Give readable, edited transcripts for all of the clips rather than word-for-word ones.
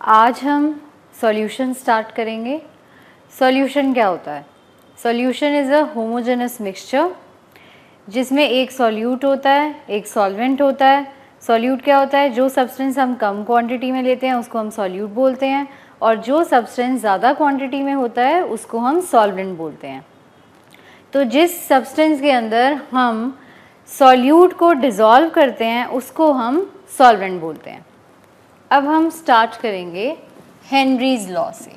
आज हम solution start करेंगे। सॉल्यूशन क्या होता है? Solution is a homogeneous mixture जिसमें एक सॉल्यूट होता है, एक सॉल्वेंट होता है। सॉल्यूट क्या होता है? जो सब्सटेंस हम कम क्वांटिटी में लेते हैं उसको हम सॉल्यूट बोलते हैं, और जो सब्सटेंस ज़्यादा क्वांटिटी में होता है उसको हम सॉल्वेंट बोलते हैं। तो जिस सब्सटेंस के अंदर हम सॉल्यूट को डिज़ोल्व करते हैं उसको हम सॉल्वेंट बोलते हैं। अब हम स्टार्ट करेंगे हेनरीज लॉ से।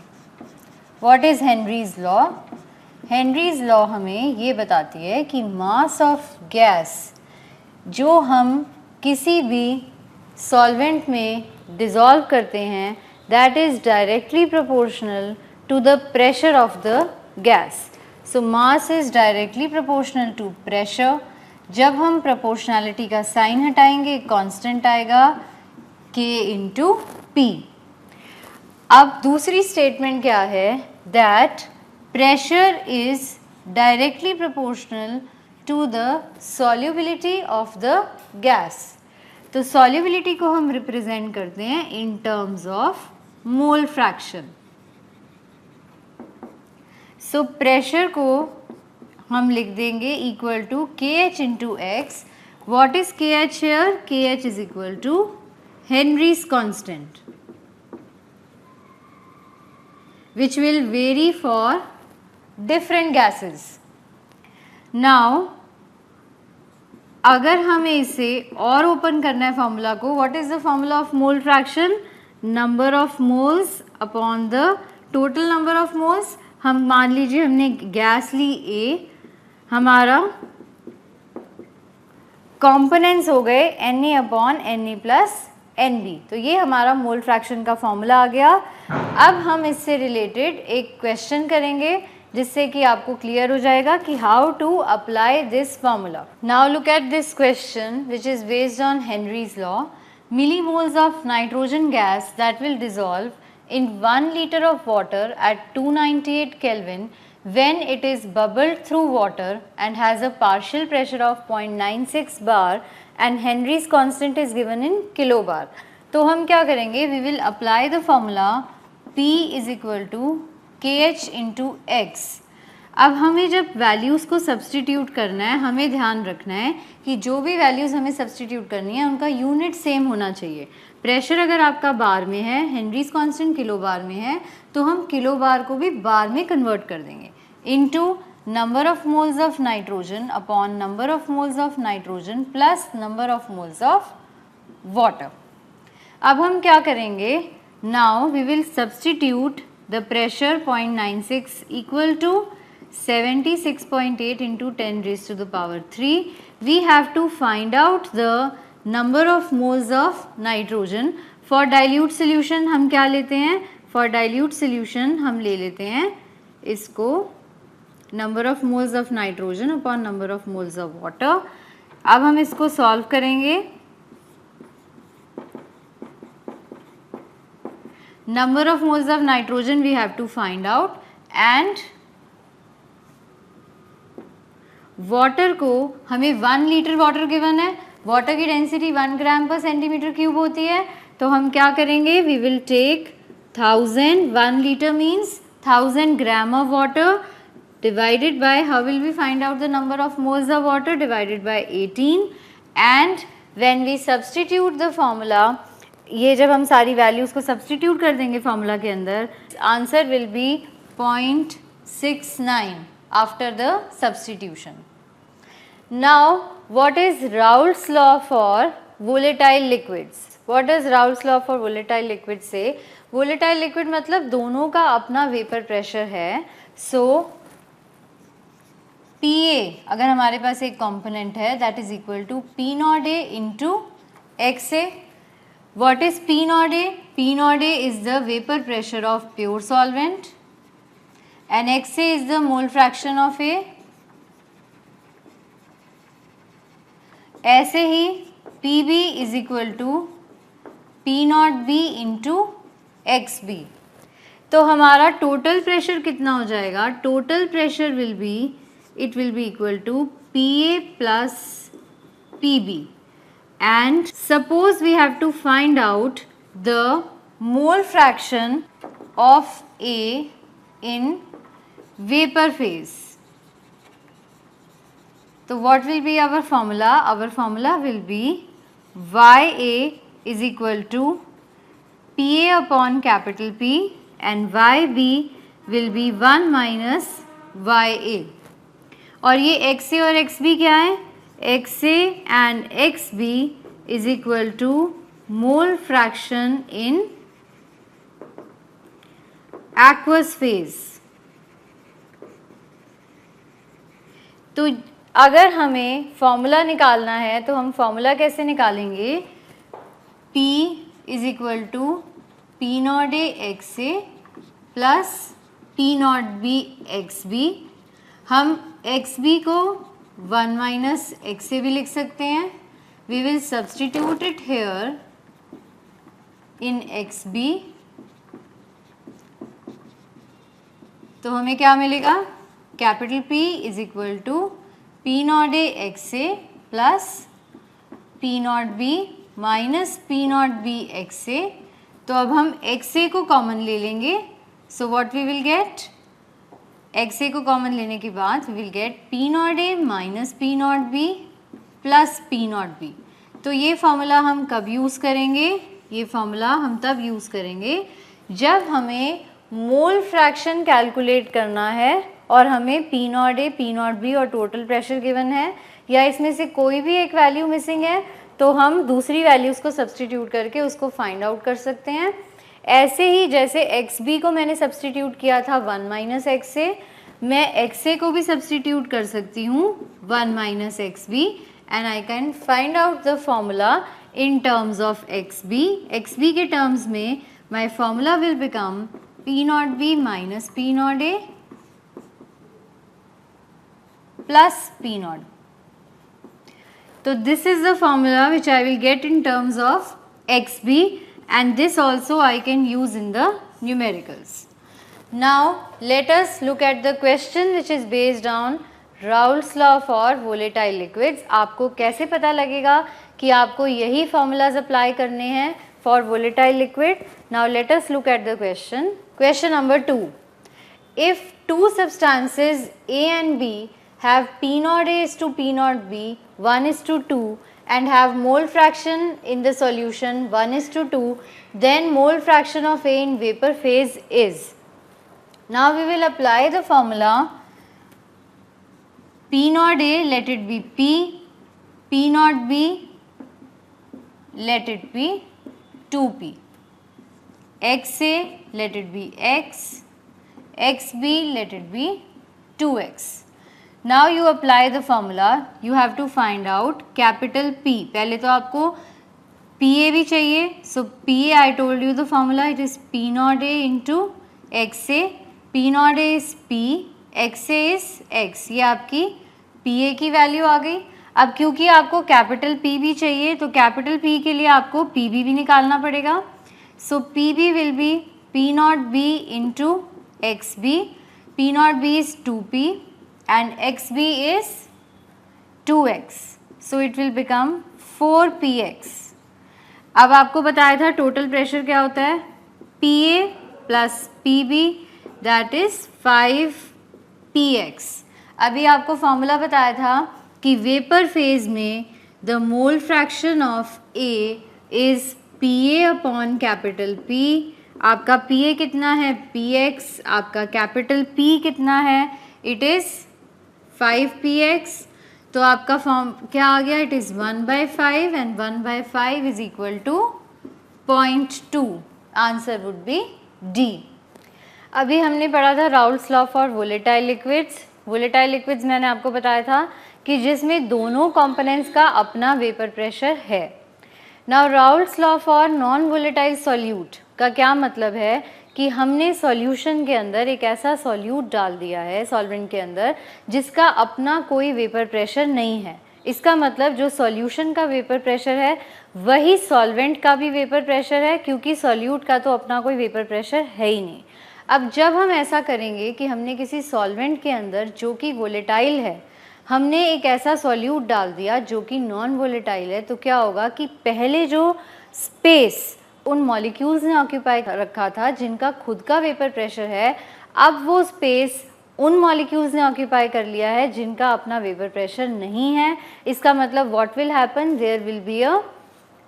What is Henry's law? Henry's law हमें ये बताती है कि मास ऑफ गैस जो हम किसी भी सॉल्वेंट में डिज़ोल्व करते हैं that is directly proportional to the pressure of the gas. So mass is directly proportional to pressure. जब हम प्रोपोर्शनैलिटी का साइन हटाएंगे कांस्टेंट आएगा K इंटू पी। अब दूसरी स्टेटमेंट क्या है? That pressure is directly proportional to the solubility of the gas. तो सॉल्युबिलिटी को हम रिप्रेजेंट करते हैं in terms of mole fraction. So pressure को हम लिख देंगे equal to KH into X. What is KH here? KH is equal to Henry's constant, which will vary for different gases. Now, अगर हमें इसे और ओपन करना है फॉर्मूला को, what is the formula of mole fraction? Number of moles upon the total number of moles. हम मान लीजिए हमने गैस ली A, हमारा कॉम्पोनेंट्स हो गए Na upon Na plus NB। तो ये हमारा मोल फ्रैक्शन का फॉर्मूला आ गया। अब हम इससे रिलेटेड एक क्वेश्चन करेंगे जिससे कि आपको क्लियर हो जाएगा कि how to apply this formula. Now look at this question which is based on Henry's law. Millimoles of nitrogen gas that will dissolve in 1 liter of water at 298 Kelvin when it is bubbled through water and has a partial pressure of 0.96 bar and Henry's constant is given in kilobar. तो हम क्या करेंगे? We will apply the formula P is equal to KH into X. अब हमें जब values को substitute करना है हमें ध्यान रखना है कि जो भी वैल्यूज़ हमें सब्सटीट्यूट करनी है उनका यूनिट सेम होना चाहिए। प्रेशर अगर आपका बार में है, हेनरीज कांस्टेंट किलो बार में है, तो हम किलो बार को भी बार में कन्वर्ट कर देंगे into number of moles of nitrogen upon number of moles of nitrogen plus number of moles of water. अब हम क्या करेंगे? Now we will substitute the pressure 0.96 equal to 76.8 into 10 raised to the power 3. We have to find out the number of moles of nitrogen. For dilute solution हम क्या लेते हैं? For dilute solution हम ले लेते हैं इसको number of moles of nitrogen upon number of moles of water. अब हम इसको सॉल्व करेंगे। Number of moles of nitrogen we have to find out and water को हमें 1 लीटर वाटर गिवन है। वाटर की density 1 gram per centimetre cube होती है। तो हम क्या करेंगे? We will take 1000, 1 litre means 1000 gram of water divided by, how will we find out the number of moles of water? Divided by 18। And when we substitute the formula, ये जब हम सारी वैल्यूज़ को सब्सटीट्यूट कर देंगे formula के अंदर, answer will B 0.69 after the substitution. Now, what is Raoult's law for volatile liquids? What does Raoult's law for volatile liquids say? Volatile liquid मतलब दोनों का अपना वेपर प्रेशर है। So, PA अगर हमारे पास एक कंपोनेंट है that is equal to P naught A into XA. What is P naught A? P naught A is the vapor pressure of pure solvent and XA is the mole fraction of A. ऐसे ही PB is equal to P naught B into XB. तो हमारा total pressure कितना हो जाएगा? Total pressure will be, it will be equal to PA plus PB. And suppose we have to find out the mole fraction of A in vapor phase. So what will be our formula? Our formula will be YA is equal to PA upon capital P and YB will be 1 minus YA. और ये XA और XB क्या है? XA and XB is equal to mole fraction in aqueous phase. तो अगर हमें formula निकालना है तो हम फॉर्मूला कैसे निकालेंगे? P is equal to P naught A x A plus P naught B x B. हम एक्स बी को 1 माइनस एक्स ए भी लिख सकते हैं. We will substitute it here in x B. तो हमें क्या मिलेगा? Capital P is equal to P naught A x A plus P naught B minus P naught B x A. तो अब हम एक्स ए को कॉमन ले लेंगे. So what we will get? X A को कॉमन लेने के बाद we will get P naught A minus P naught B plus P naught B. तो ये फॉर्मूला हम कब यूज़ करेंगे? ये फॉर्मूला हम तब यूज़ करेंगे जब हमें मोल फ्रैक्शन कैलकुलेट करना है और हमें पी नॉट ए, पी नॉट बी और टोटल प्रेशर गिवन है, या इसमें से कोई भी एक वैल्यू मिसिंग है तो हम दूसरी वैल्यूज़ को सब्सटीट्यूट करके उसको फाइंड आउट कर सकते हैं. ऐसे ही जैसे एक्स बी को मैंने सब्सटीट्यूट किया था 1 माइनस एक्स ए, मैं एक्स ए को भी सब्सटीट्यूट कर सकती हूँ 1 minus X B and I can find out the formula in terms of X B. X B के टर्म्स में my formula will become P naught B minus P naught A plus P naught. So this is the formula which I will get in terms of XB, and this also I can use in the numericals. Now let us look at the question which is based on Raoult's law for volatile liquids. आपको कैसे पता लगेगा कि आपको यही formulas apply करने हैं for volatile liquid? Now let us look at the question. Question number 2. If two substances A and B have P naught A is to P naught B 1 is to 2 and have mole fraction in the solution 1 is to 2, then mole fraction of A in vapor phase is. Now we will apply the formula P naught A, let it be P, P naught B, let it be 2P, XA, let it be X, XB, let it be 2X. Now you apply the formula. You have to find out capital P. पहले तो आपको PA भी चाहिए. So PA I told you the formula. It is P naught A into XA. P naught A is P, XA is X. ये आपकी PA की value आ गई. अब क्योंकि आपको कैपिटल P भी चाहिए तो कैपिटल P के लिए आपको PB भी निकालना पड़ेगा. So PB will be P naught B into XB. P naught B is 2P. And XB is 2X. So it will become 4PX. अब आपको बताया था टोटल प्रेशर क्या होता है? PA plus PB that is 5PX. अभी आपको formula बताया था कि वेपर फेज में the mole fraction of A is PA upon capital P. आपका PA कितना है? PX. आपका कैपिटल P कितना है? It is 5PX. तो आपका फॉर्म क्या आ गया? It is 1/5 and 1/5 is equal to 0.2. Answer would be D. अभी हमने पढ़ा था Raoult's law for volatile liquids. Volatile liquids मैंने आपको बताया था कि जिसमें दोनों कंपोनेंट्स का अपना वेपर प्रेशर है. Now Raoult's law for non volatile solute का क्या मतलब है कि हमने सॉल्यूशन के अंदर एक ऐसा सॉल्यूट डाल दिया है सॉल्वेंट के अंदर जिसका अपना कोई वेपर प्रेशर नहीं है. इसका मतलब जो सॉल्यूशन का वेपर प्रेशर है वही सॉल्वेंट का भी वेपर प्रेशर है, क्योंकि सॉल्यूट का तो अपना कोई वेपर प्रेशर है ही नहीं. अब जब हम ऐसा करेंगे कि हमने किसी सॉल्वेंट के अंदर जो कि वोलेटाइल है हमने एक ऐसा सॉल्यूट डाल दिया जो कि नॉन वोलेटाइल है, तो क्या होगा कि पहले जो स्पेस उन मॉलिक्यूल्स ने ऑक्यूपाई रखा था जिनका खुद का वेपर प्रेशर है, अब वो स्पेस उन मॉलिक्यूल्स ने ऑक्यूपाई कर लिया है जिनका अपना वेपर प्रेशर नहीं है। इसका मतलब what will happen, there will be a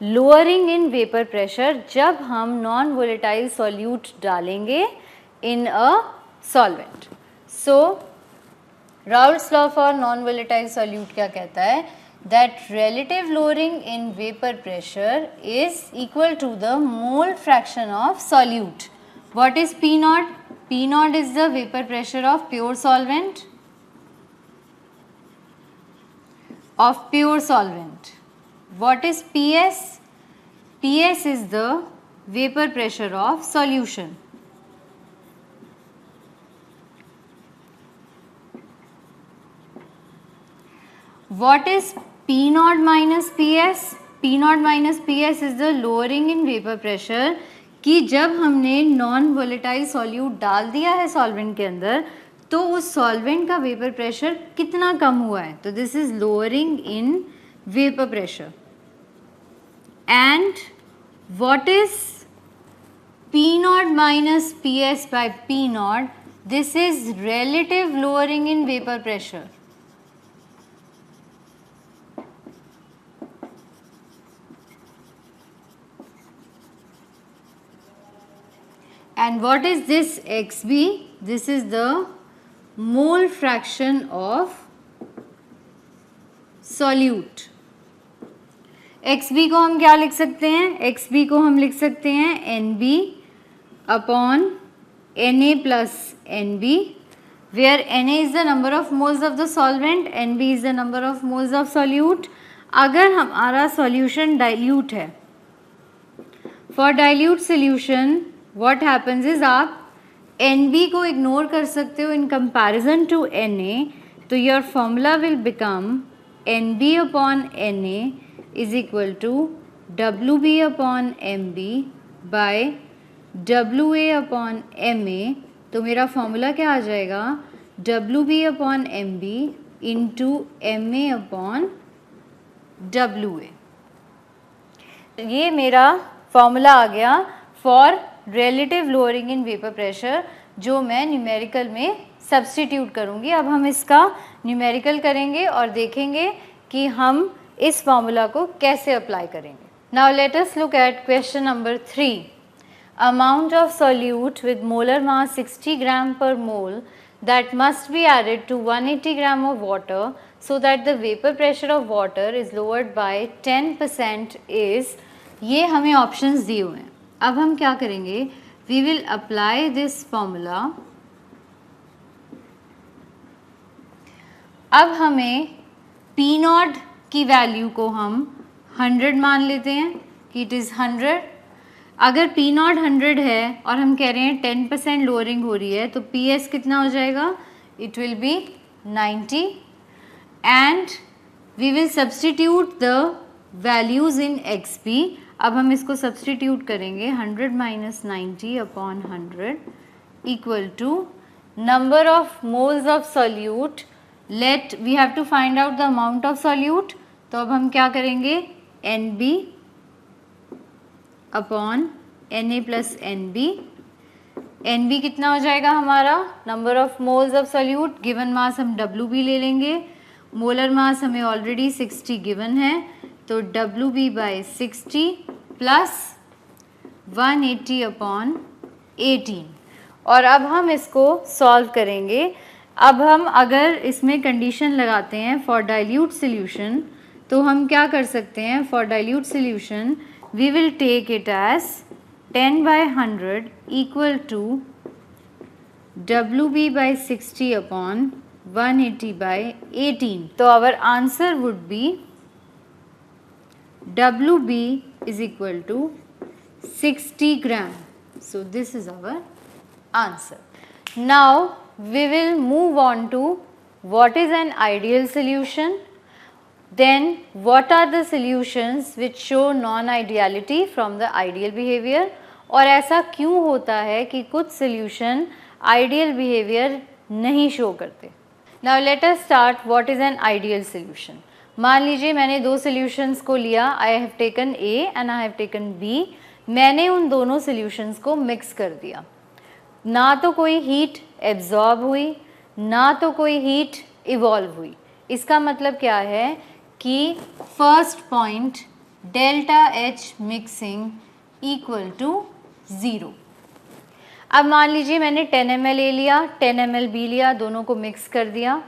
lowering in vapour pressure जब हम नॉन वोलेटाइल सॉल्यूट डालेंगे in a solvent. So Raoult's law for non volatile solute क्या कहता है, that relative lowering in vapor pressure is equal to the mole fraction of solute. What is P naught? P naught is the vapor pressure of pure solvent, What is PS? PS is the vapor pressure of solution. What is P naught minus PS? P naught minus PS is the lowering in vapor pressure कि जब हमने non volatile solute डाल दिया है solvent के अंदर तो उस सॉल्वेंट का वेपर प्रेशर कितना कम हुआ है, तो this is lowering in vapour pressure. And what is P naught minus PS by P naught? This is relative lowering in vapor pressure. And what is this XB? This is the mole fraction of solute. XB को हम क्या लिख सकते हैं, XB को हम लिख सकते हैं NB upon Na plus NB, where Na is the number of moles of the solvent, NB is the number of moles of solute. अगर हमारा solution dilute है, for dilute solution what happens is आप NB को ignore कर सकते हो in comparison to Na, तो your formula will become NB upon Na is equal to WB upon MB by WA upon MA। तो मेरा formula क्या आ जाएगा, WB upon MB into MA upon WA। ये मेरा फॉर्मूला आ गया for relative lowering in vapour pressure, जो मैं numerical में सब्स्टिट्यूट करूँगी। अब हम इसका न्यूमेरिकल करेंगे और देखेंगे कि हम इस फॉर्मूला को कैसे अप्लाई करेंगे। Now let us look at question number 3। Amount of solute with molar mass 60 ग्राम पर मोल that must be added to 180 gram of water so that the vapor pressure of water is lowered by 10% is, ये हमें options दिए हुए हैं। अब हम क्या करेंगे, we will apply this formula. अब हमें P नॉट की वैल्यू को हम 100 मान लेते हैं कि इट इज़ 100। अगर P नॉट 100 है और हम कह रहे हैं 10% लोअरिंग हो रही है तो PS कितना हो जाएगा, it will be 90 and we will substitute the values in XP। अब हम इसको सब्सटीट्यूट करेंगे 100 minus 90 upon 100 equal to number of moles of solute. Let we have to find out the amount of solute, तो अब हम क्या करेंगे, NB upon Na plus NB। NB कितना हो जाएगा हमारा, number of moles of solute, given mass हम WB ले लेंगे, मोलर मास हमें ऑलरेडी 60 गिवन है, तो WB बाई 60 प्लस 180 अपॉन 18। और अब हम इसको सॉल्व करेंगे। अब हम अगर इसमें कंडीशन लगाते हैं फॉर डाइल्यूट सॉल्यूशन, तो हम क्या कर सकते हैं, for dilute solution we will take it as 10/100 equal to WB by 60 upon 180 by 18। तो our answer would be WB is equal to 60 gram. So this is our answer. Now we will move on to what is an ideal solution, then what are the solutions which show non-ideality from the ideal behavior, और ऐसा क्यों होता है कि कुछ solution ideal behavior नहीं show करते। Now let us start what is an ideal solution. मान लीजिए मैंने दो सॉल्यूशंस को लिया, I have taken A and I have taken B। मैंने उन दोनों सॉल्यूशंस को मिक्स कर दिया, ना तो कोई हीट एब्जॉर्ब हुई ना तो कोई हीट इवॉल्व हुई। इसका मतलब क्या है कि first point delta H mixing equal to 0। अब मान लीजिए मैंने 10 ml ए लिया, 10 ml बी लिया, दोनों को मिक्स कर दिया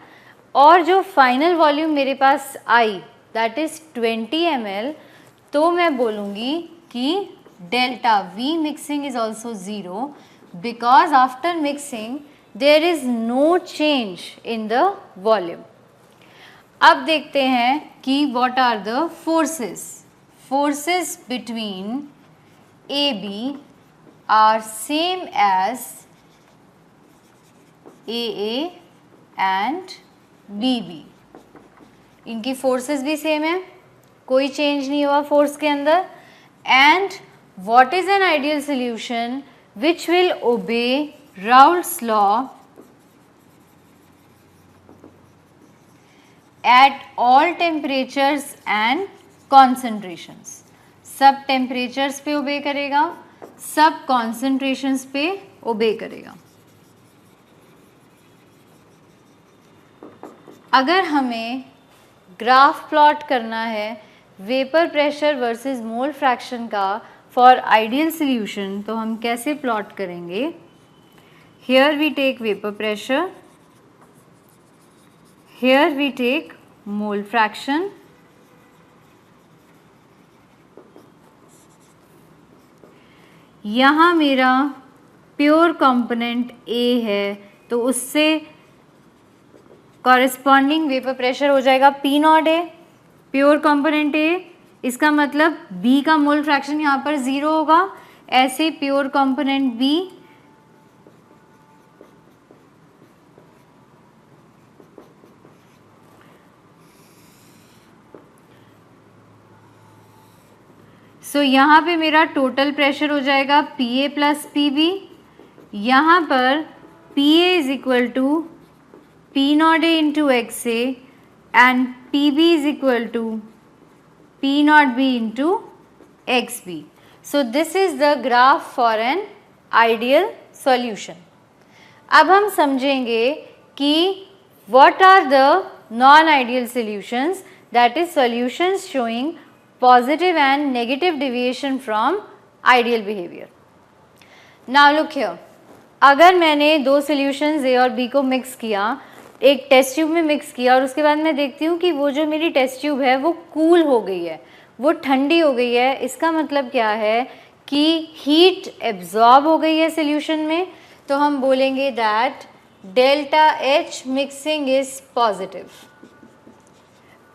और जो फाइनल वॉल्यूम मेरे पास आई दैट इज़ 20 ml, तो मैं बोलूँगी कि delta V mixing is also 0 because after mixing there is no change in the volume. अब देखते हैं कि what are the forces between A B are same as AA and BB। इनकी forces भी सेम है, कोई चेंज नहीं हुआ फोर्स के अंदर। And what is an ideal solution which will obey Raoult's law at all temperatures and concentrations. सब temperatures पे ओबे करेगा, सब कॉन्सेंट्रेशंस पे ओबे करेगा। अगर हमें ग्राफ प्लॉट करना है vapour pressure versus mole fraction का फॉर आइडियल सॉल्यूशन, तो हम कैसे प्लॉट करेंगे? Here we take vapour pressure, here we take mole fraction, यहाँ मेरा प्योर कंपोनेंट ए है तो उससे कॉरेस्पॉन्डिंग वेपर प्रेशर हो जाएगा पी नॉट ए, प्योर कंपोनेंट ए। इसका मतलब बी का मोल फ्रैक्शन यहाँ पर 0 होगा। ऐसे प्योर कंपोनेंट बी सो यहाँ पे मेरा टोटल प्रेशर हो जाएगा P A plus P B. यहाँ पर P A is equal to P naught A into X A and P B is equal to P naught B into X B. So this is the graph for an ideal solution. अब हम समझेंगे कि what are the non-ideal solutions, that is solutions showing positive and negative deviation from ideal behavior. Now look here, अगर मैंने दो solutions A और B को mix किया, एक टेस्ट ट्यूब में मिक्स किया और उसके बाद मैं देखती हूँ कि वो जो मेरी टेस्ट ट्यूब है वो कूल हो गई है, वो ठंडी हो गई है। इसका मतलब क्या है कि हीट एब्जॉर्ब हो गई है सोल्यूशन में, तो हम बोलेंगे that delta H mixing is positive.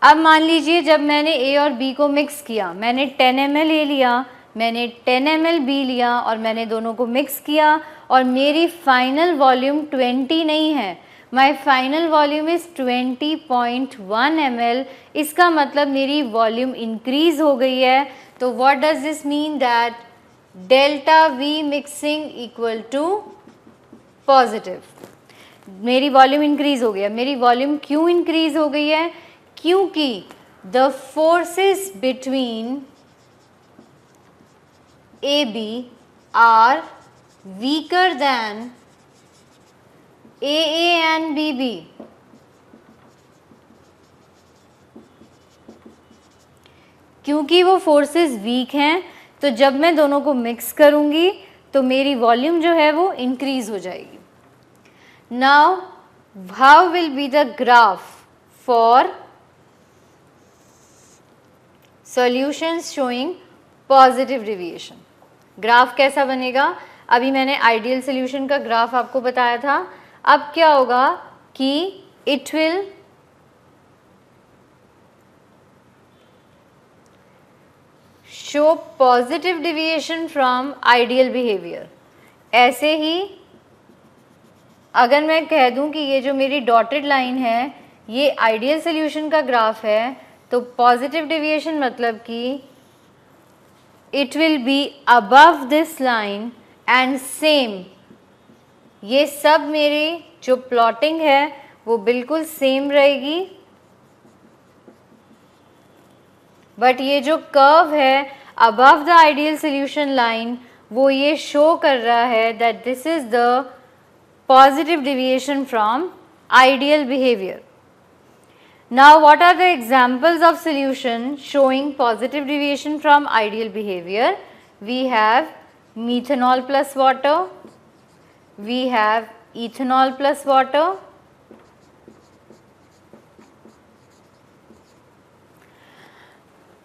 अब मान लीजिए जब मैंने ए और बी को मिक्स किया, मैंने 10 ml ए लिया, मैंने 10 ml बी लिया और मैंने दोनों को मिक्स किया और मेरी फाइनल वॉल्यूम 20 नहीं है, my final volume is 20.1 ml। इसका मतलब मेरी वॉल्यूम इंक्रीज हो गई है। तो what does this mean? That delta V mixing equal to positive. मेरी वॉल्यूम इंक्रीज हो गया। मेरी वॉल्यूम क्यों इंक्रीज हो गई है? क्योंकि the forces between A B are weaker than A and B B. क्योंकि वो फोर्सेस वीक हैं, तो जब मैं दोनों को मिक्स करूंगी तो मेरी वॉल्यूम जो है वो इंक्रीज हो जाएगी। Now how will be the graph for solutions showing positive deviation? Graph कैसा बनेगा? अभी मैंने आइडियल सॉल्यूशन का ग्राफ आपको बताया था। अब क्या होगा कि it will show positive deviation from ideal behaviour. ऐसे ही अगर मैं कह दूं कि ये जो मेरी डॉटेड लाइन है ये आइडियल सॉल्यूशन का ग्राफ है, तो पॉजिटिव डेविएशन मतलब कि it will be above this line and same. ये सब मेरी जो प्लॉटिंग है वो बिल्कुल सेम रहेगी, बट ये जो कर्व है above the ideal solution line वो ये शो कर रहा है that this is the positive deviation from ideal behavior. Now what are the examples of solution showing positive deviation from ideal behavior? We have methanol plus water, we have ethanol plus water,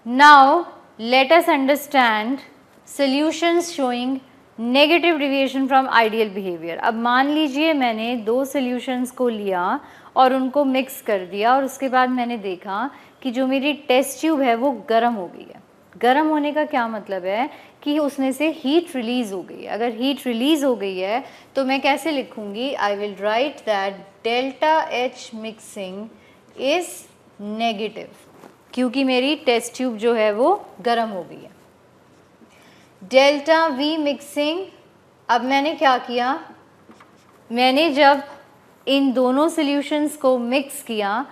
now let us understand solutions showing negative deviation from ideal behaviour. अब मान लीजिए मैंने दो solutions को लिया और उनको mix कर दिया और उसके बाद मैंने देखा कि जो मेरी टेस्ट ट्यूब है वो गर्म हो गई है. गर्म होने का क्या मतलब है कि उसमें से हीट रिलीज़ हो गई है. अगर हीट रिलीज़ हो गई है तो मैं कैसे लिखूँगी? I will write that delta H mixing is negative, क्योंकि मेरी टेस्ट ट्यूब जो है वो गर्म हो गई है. डेल्टा वी मिक्सिंग, अब मैंने क्या किया, मैंने जब इन दोनों सॉल्यूशंस को मिक्स किया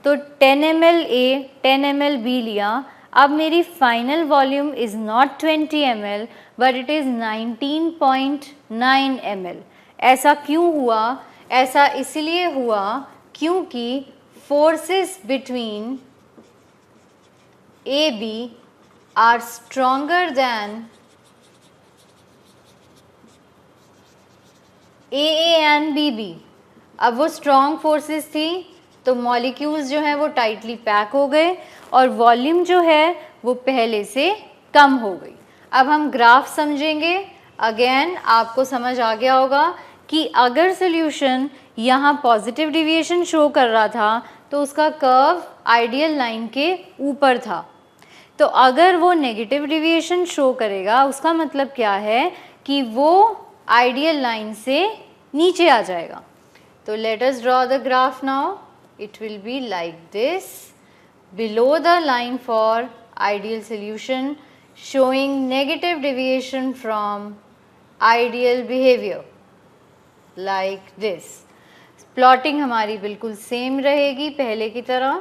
तो 10 ml ए 10 ml बी लिया. अब मेरी final volume is not 20 ml but it is 19.9 ml. ऐसा क्यों हुआ? ऐसा इसलिए हुआ क्योंकि forces between A B are stronger than A and B B. अब वो स्ट्रॉन्ग फोर्सेस थी तो मॉलिक्यूल्स जो हैं वो टाइटली पैक हो गए और वॉल्यूम जो है वो पहले से कम हो गई. अब हम ग्राफ समझेंगे. अगेन आपको समझ आ गया होगा कि अगर सॉल्यूशन यहाँ पॉजिटिव डिविएशन शो कर रहा था तो उसका कर्व आइडियल लाइन के ऊपर था. तो अगर वो नेगेटिव डिविएशन शो करेगा उसका मतलब क्या है कि वो आइडियल लाइन से नीचे आ जाएगा. तो let us draw the graph now. It will be like this. Below the line for ideal solution showing negative deviation from ideal behaviour like this. Plotting हमारी बिल्कुल सेम रहेगी पहले की तरह.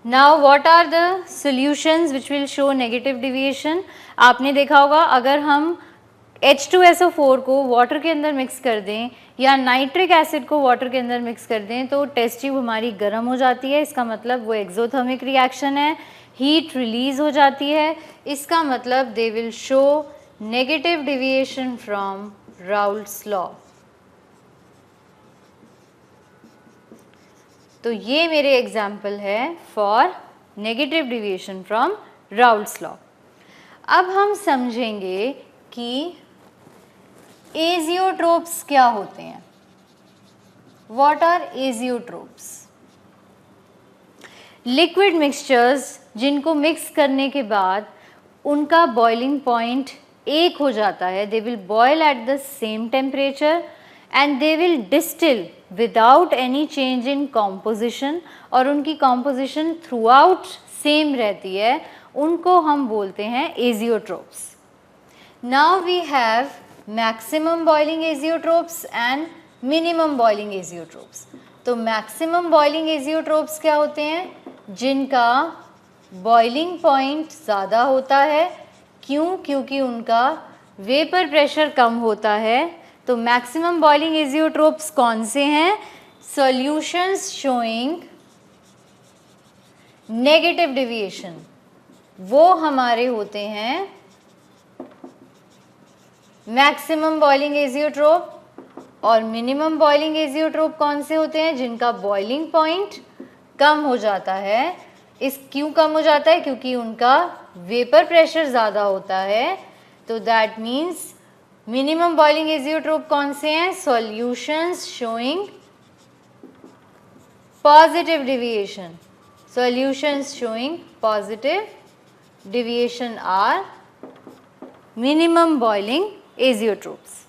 Now what are the solutions which will show negative deviation? आपने देखा होगा अगर हम H2SO4 को वाटर के अंदर मिक्स कर दें या नाइट्रिक एसिड को वाटर के अंदर मिक्स कर दें तो टेस्ट ट्यूब हमारी गर्म हो जाती है. इसका मतलब वो एक्सोथर्मिक रिएक्शन है, हीट रिलीज हो जाती है. इसका मतलब they will show negative deviation from Raoult's law. तो ये मेरे एग्जाम्पल है for negative deviation from Raoult's law. अब हम समझेंगे कि एजियोट्रोप्स क्या होते हैं. What are azeotropes? Liquid mixtures जिनको मिक्स करने के बाद उनका बॉइलिंग पॉइंट एक हो जाता है. They will boil at the same temperature and they will distill without any change in composition और उनकी composition throughout same रहती है. उनको हम बोलते हैं azeotrophs. Now we have maximum boiling azeotrophs and minimum boiling azeotrophs. तो maximum boiling azeotrophs क्या होते हैं? जिनका boiling point ज़्यादा होता है. क्यों? क्योंकि उनका वेपर प्रेशर कम होता है. तो मैक्सिमम बॉइलिंग एजियोट्रोप्स कौन से हैं? सॉल्यूशंस शोइंग नेगेटिव डिविएशन, वो हमारे होते हैं मैक्सिमम बॉइलिंग एजियोट्रोप. और मिनिमम बॉइलिंग एजियोट्रोप कौन से होते हैं? जिनका बॉइलिंग पॉइंट कम हो जाता है. इस क्यों कम हो जाता है? क्योंकि उनका वेपर प्रेशर ज़्यादा होता है. तो that means minimum boiling azeotrope कौन से हैं? Solutions showing positive deviation. Solutions showing positive deviation are minimum boiling azeotrophs.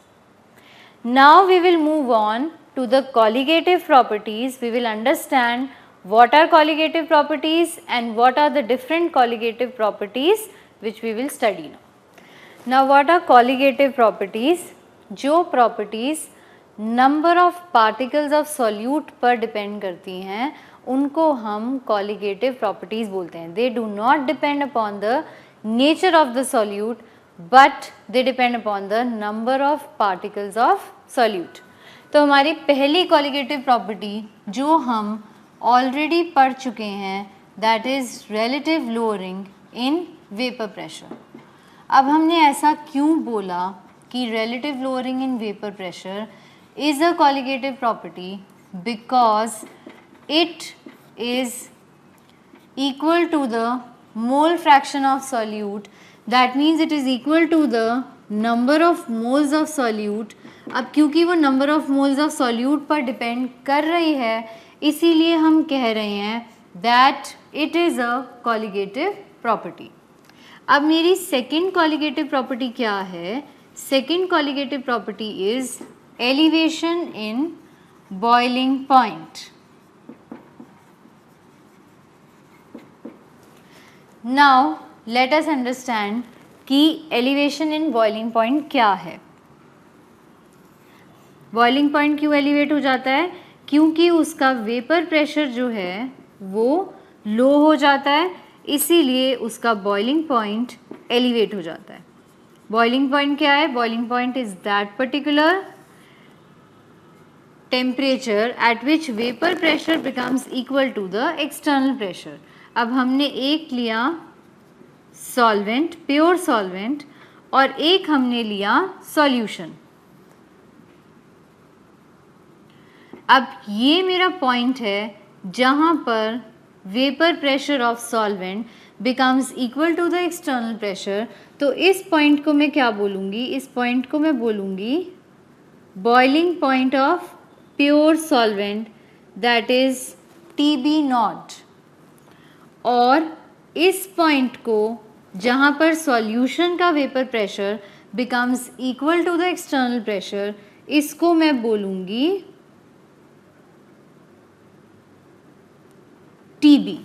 Now we will move on to the colligative properties. We will understand what are colligative properties and what are the different colligative properties which we will study now. Now what are colligative properties? जो properties number of particles of solute पर depend करती हैं उनको हम colligative properties बोलते हैं। They do not depend upon the nature of the solute but they depend upon the number of particles of solute. तो हमारी पहली कॉलिगेटिव प्रॉपर्टी जो हम ऑलरेडी पढ़ चुके हैं that is relative lowering in vapour pressure. अब हमने ऐसा क्यों बोला कि relative lowering in vapour pressure is a colligative property because it is equal to the mole fraction of solute, that means it is equal to the number of moles of solute। अब क्योंकि वो number of moles of solute पर depend कर रही है इसीलिए हम कह रहे हैं that it is a colligative property। अब मेरी second colligative property क्या है? Second colligative property is elevation in boiling point। Now let us understand कि elevation in boiling point क्या है। boiling point क्यों elevate हो जाता है? क्योंकि उसका वेपर प्रेशर जो है वो लो हो जाता है इसीलिए उसका boiling point elevate हो जाता है। boiling point क्या है? boiling point is that particular temperature at which vapor pressure becomes equal to the external pressure। अब हमने एक लिया solvent, pure solvent और एक हमने लिया solution। अब ये मेरा point है जहाँ पर vapor pressure of solvent becomes equal to the external pressure। तो इस point को मैं क्या बोलूँगी? इस point को मैं बोलूँगी boiling point of pure solvent that is TB naught। और इस पॉइंट को जहाँ पर सॉल्यूशन का vapour pressure becomes equal to the external pressure इसको मैं बोलूँगी TB।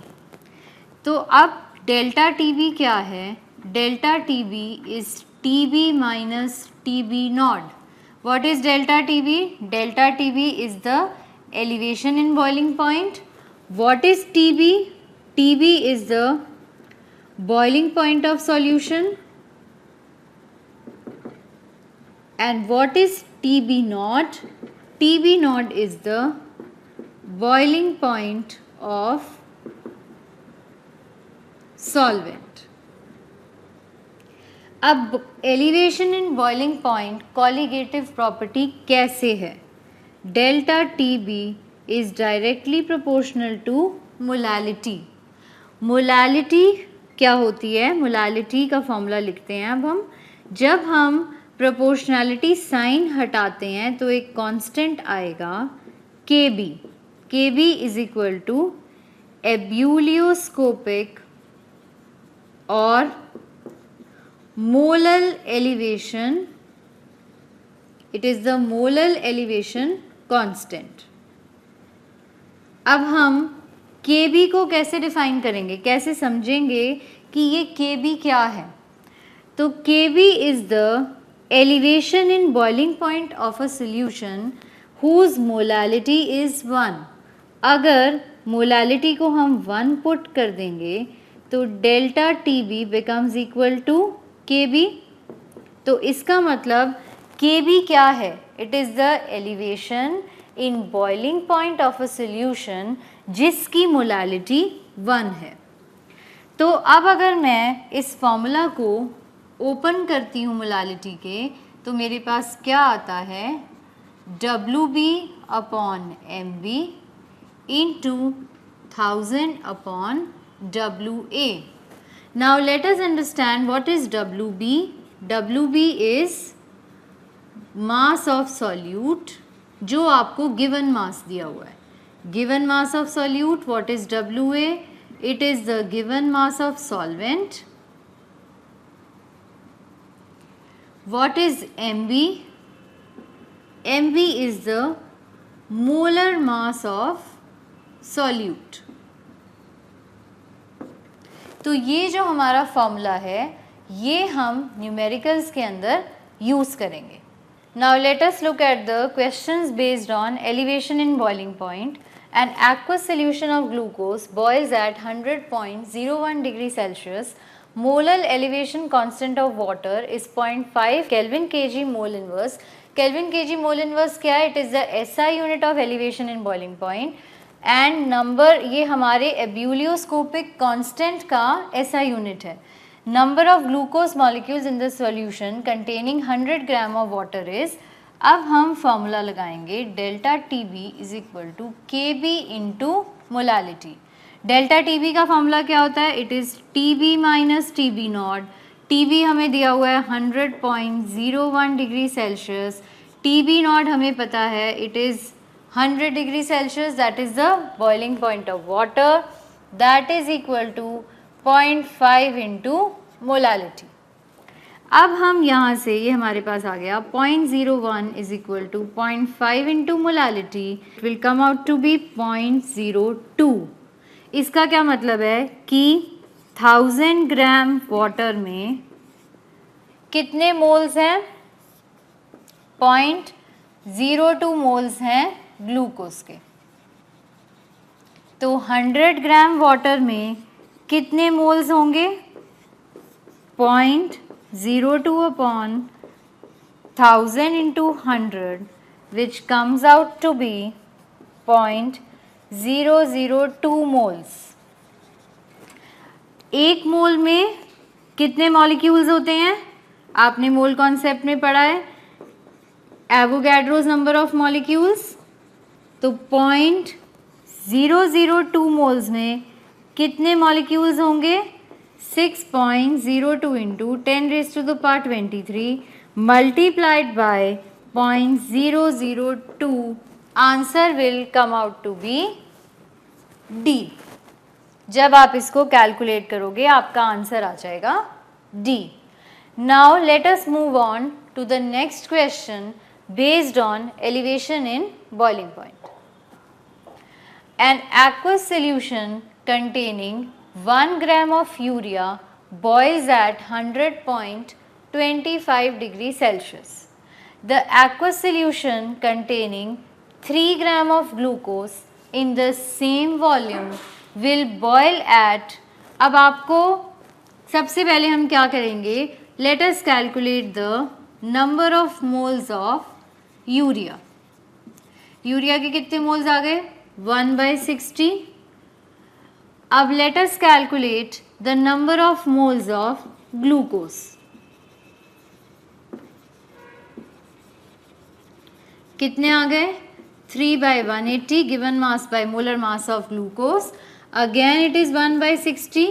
तो अब डेल्टा TB क्या है? Delta TB is TB minus TB not. What is delta TB? Delta TB is the elevation in boiling point. What is TB? TB is the boiling point of solution. And what is TB naught? TB naught is the boiling point of solvent। अब elevation in boiling point colligative property कैसे है? Delta TB is directly proportional to molality. Molality क्या होती है? Molality का formula लिखते हैं अब हम। जब हम प्रोपोर्शनैलिटी साइन हटाते हैं तो एक कांस्टेंट आएगा KB। KB is equal to ebullioscopic और molal elevation. It is the molal elevation constant. अब हम KB को कैसे डिफाइन करेंगे, कैसे समझेंगे कि ये KB क्या है? तो KB is the elevation in boiling point of a solution whose molality is 1। अगर मोलैलिटी को हम 1 पुट कर देंगे तो delta TB becomes equal to KB। तो इसका मतलब KB क्या है? It is the elevation in boiling point of a solution जिसकी मोलैलिटी 1 है। तो अब अगर मैं इस फॉर्मूला को ओपन करती हूँ मोलैलिटी के तो मेरे पास क्या आता है? WB upon MB into 1000 upon WA। Now let us understand what is WB. WB is mass of solute जो आपको given mass दिया हुआ है। Given mass of solute, what is WA? It is the given mass of solvent। What is MB? MB is the molar mass of solute। तो ये जो हमारा formula है ये हम न्यूमेरिकल्स के अंदर यूज़ करेंगे। Now let us look at the questions based on elevation in boiling point. An aqueous solution of glucose boils at 100.01 degrees Celsius. Molar elevation constant of water is 0.5 Kelvin kg mole inverse. Kelvin kg mole inverse क्या है? It is the SI unit of elevation in boiling point. And number ये हमारे ebullioscopic constant का SI unit है. Number of glucose molecules in the solution containing 100 gram of water is. अब हम formula लगाएंगे delta T B is equal to K B into molality. Delta T B का formula क्या होता है? It is T B minus T B naught. T B हमें दिया हुआ है 100.01 degree Celsius. T B naught हमें पता है it is 100 degree Celsius, that is the boiling point of water, that is equal to 0.5 into molality. अब हम यहाँ से ये हमारे पास आ गया 0.01 is equal to 0.5 into molality, it will come out to be 0.02. इसका क्या मतलब है कि 1000 ग्राम वाटर में कितने मोल्स हैं? 0.02 मोल्स हैं ग्लूकोज के. तो 100 ग्राम वाटर में कितने मोल्स होंगे? 0.02 upon 1000 into 100, which comes out to be 0.002 moles. एक मोल में कितने मॉलिक्यूल्स होते हैं? आपने मोल कॉन्सेप्ट में पढ़ा है एवोगैड्रोस नंबर ऑफ मॉलिक्यूल्स. तो 0.002 मोल्स में कितने मॉलिक्यूल्स होंगे? 6.02 into 10 raised to the power 23 multiplied by 0.002. Answer will come out to be D. जब आप इसको कैलकुलेट करोगे आपका आंसर आ जाएगा D. Now let us move on to the next question based on elevation in boiling point. An aqueous solution containing 1 gram of urea boils at 100.25 degrees Celsius. The aqueous solution containing 3 gram of glucose in the same volume will boil at. अब आपको सबसे पहले हम क्या करेंगे? Let us calculate the number of moles of urea. Urea के कितने moles आ गए? 1/60. अब let us calculate the number of moles of glucose. कितने आ गए? 3/180 given mass by molar mass of glucose. Again it is 1/60.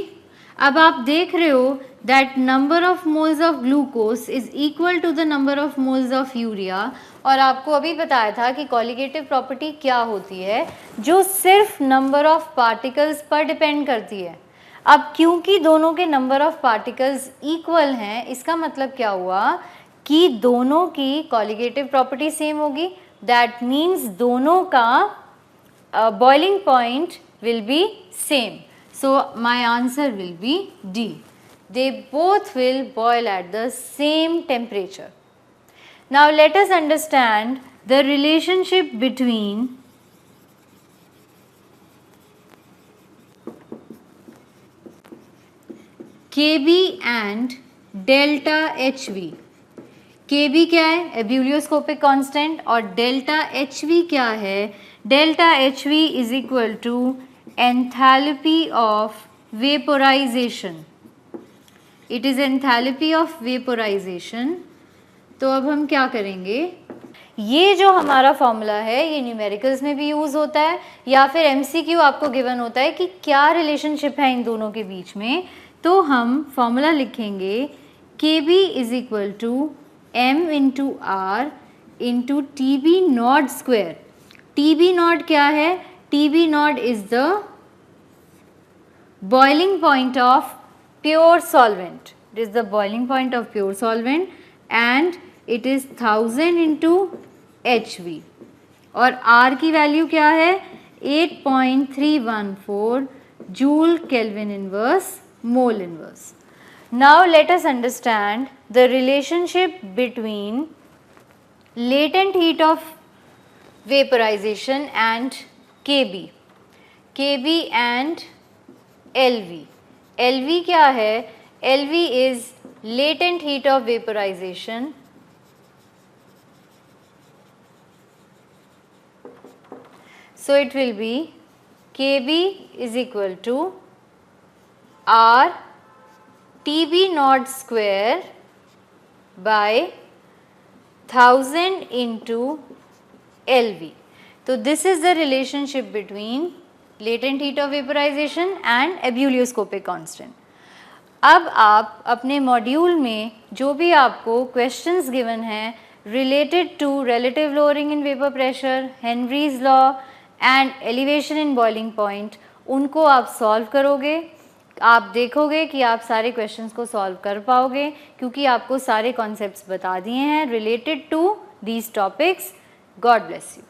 अब आप देख रहे हो that number of moles of glucose is equal to the number of moles of urea. और आपको अभी बताया था कि कॉलिगेटिव प्रॉपर्टी क्या होती है, जो सिर्फ नंबर ऑफ पार्टिकल्स पर डिपेंड करती है. अब क्योंकि दोनों के नंबर ऑफ पार्टिकल्स इक्वल हैं, इसका मतलब क्या हुआ कि दोनों की कॉलिगेटिव प्रॉपर्टी सेम होगी. दैट मीन्स दोनों का boiling point will be same. So my answer will be D. They both will boil at the same temperature. Now let us understand the relationship between Kb and delta Hv. Kb क्या है? Ebullioscopic constant. और delta Hv क्या है? Delta Hv is equal to enthalpy of vaporisation. It is enthalpy of vaporisation. तो अब हम क्या करेंगे? ये जो हमारा फॉर्मूला है ये न्यूमेरिकल्स में भी यूज़ होता है या फिर MCQ आपको गिवन होता है कि क्या रिलेशनशिप है इन दोनों के बीच में. तो हम फॉर्मूला लिखेंगे Kb is equal to m into R into T B naught square. T B naught क्या है? T B naught is the boiling point of pure solvent. It is the boiling point of pure solvent and it is 1000 into HV. और R की value क्या है? 8.314 joule kelvin inverse mole inverse. Now let us understand the relationship between. latent heat of vaporization and kb and lv क्या है? lv is latent heat of vaporization so it will be kb is equal to r TB naught square by 1000 into LV. So this is the relationship between latent heat of vaporization and ebullioscopic constant. अब आप अपने module में जो भी आपको questions given हैं related to relative lowering in vapor pressure, Henry's law and elevation in boiling point, उनको आप सॉल्व करोगे. आप देखोगे कि आप सारे क्वेश्चंस को सॉल्व कर पाओगे क्योंकि आपको सारे कॉन्सेप्ट्स बता दिए हैं related to these topics. God bless you.